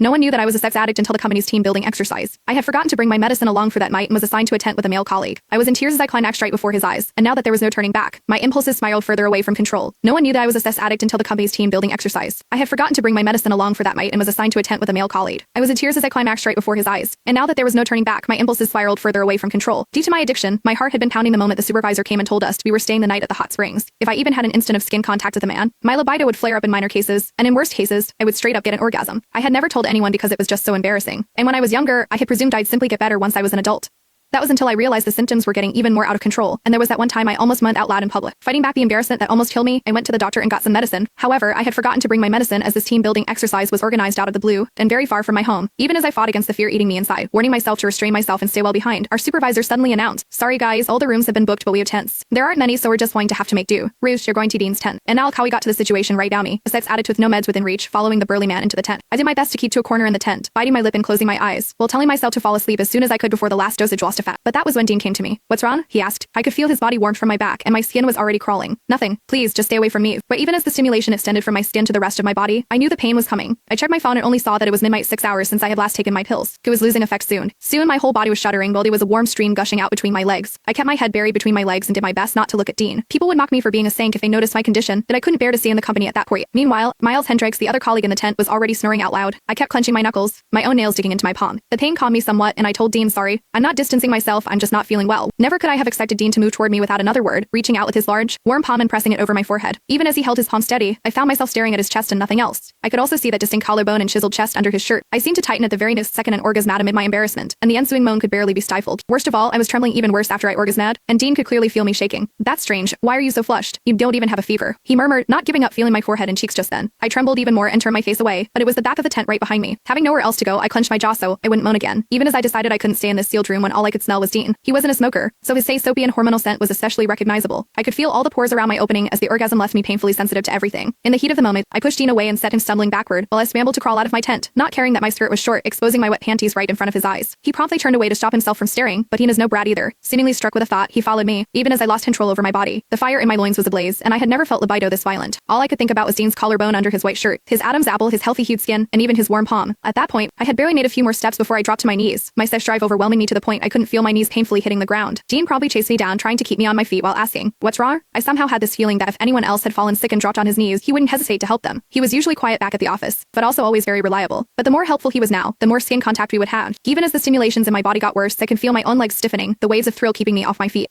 No one knew that I was a sex addict until the company's team building exercise. I had forgotten to bring my medicine along for that night and was assigned to a tent with a male colleague. I was in tears as I climaxed right before his eyes, and now that there was no turning back, my impulses spiraled further away from control. No one knew that I was a sex addict until the company's team building exercise. I had forgotten to bring my medicine along for that night and was assigned to a tent with a male colleague. I was in tears as I climaxed right before his eyes, and now that there was no turning back, my impulses spiraled further away from control. Due to my addiction, my heart had been pounding the moment the supervisor came and told us we were staying the night at the hot springs. If I even had an instant of skin contact with a man, my libido would flare up in minor cases, and in worst cases, I would straight up get an orgasm. I had never told anyone because it was just so embarrassing. And when I was younger, I had presumed I'd simply get better once I was an adult. That was until I realized the symptoms were getting even more out of control, and there was that one time I almost moaned out loud in public. Fighting back the embarrassment that almost killed me, I went to the doctor and got some medicine. However, I had forgotten to bring my medicine as this team-building exercise was organized out of the blue and very far from my home. Even as I fought against the fear eating me inside, warning myself to restrain myself and stay well behind, our supervisor suddenly announced, "Sorry guys, all the rooms have been booked but we have tents. There aren't many so we're just going to have to make do. Roosh, you're going to Dean's tent." And now look how we got to the situation right now me, a sex addict with no meds within reach, following the burly man into the tent. I did my best to keep to a corner in the tent, biting my lip and closing my eyes, while telling myself to fall asleep as soon as I could before the last dosage lost to fat. But that was when Dean came to me. "What's wrong?" he asked. I could feel his body warmed from my back, and my skin was already crawling. "Nothing. Please, just stay away from me." But even as the stimulation extended from my skin to the rest of my body, I knew the pain was coming. I checked my phone and only saw that it was midnight 6 hours since I had last taken my pills. It was losing effect soon. Soon my whole body was shuddering while there was a warm stream gushing out between my legs. I kept my head buried between my legs and did my best not to look at Dean. People would mock me for being a saint if they noticed my condition that I couldn't bear to see in the company at that point. Meanwhile, Miles Hendricks, the other colleague in the tent, was already snoring out loud. I kept clenching my knuckles, my own nails digging into my palm. The pain calmed me somewhat, and I told Dean, "Sorry, I'm not distancing myself, I'm just not feeling well." Never could I have expected Dean to move toward me without another word, reaching out with his large, warm palm and pressing it over my forehead. Even as he held his palm steady, I found myself staring at his chest and nothing else. I could also see that distinct collarbone and chiseled chest under his shirt. I seemed to tighten at the very next second and orgasmed amid my embarrassment, and the ensuing moan could barely be stifled. Worst of all, I was trembling even worse after I orgasmed, and Dean could clearly feel me shaking. "That's strange. Why are you so flushed? You don't even have a fever," he murmured, not giving up feeling my forehead and cheeks just then. I trembled even more and turned my face away, but it was the back of the tent right behind me. Having nowhere else to go, I clenched my jaw so I wouldn't moan again, even as I decided I couldn't stay in this sealed room when all I could smell was Dean. He wasn't a smoker, so his soapy and hormonal scent was especially recognizable. I could feel all the pores around my opening as the orgasm left me painfully sensitive to everything. In the heat of the moment, I pushed Dean away and set him stumbling backward while I scrambled to crawl out of my tent, not caring that my skirt was short, exposing my wet panties right in front of his eyes. He promptly turned away to stop himself from staring, but he is no brat either. Seemingly struck with a thought, he followed me, even as I lost control over my body. The fire in my loins was ablaze, and I had never felt libido this violent. All I could think about was Dean's collarbone under his white shirt, his Adam's apple, his healthy-hued skin, and even his warm palm. At that point, I had barely made a few more steps before I dropped to my knees, my sex drive overwhelming me to the point I couldn't feel my knees painfully hitting the ground. Dean probably chased me down, trying to keep me on my feet while asking, "What's wrong?" I somehow had this feeling that if anyone else had fallen sick and dropped on his knees, he wouldn't hesitate to help them. He was usually quiet back at the office, but also always very reliable. But the more helpful he was now, the more skin contact we would have. Even as the stimulations in my body got worse, I could feel my own legs stiffening, the waves of thrill keeping me off my feet.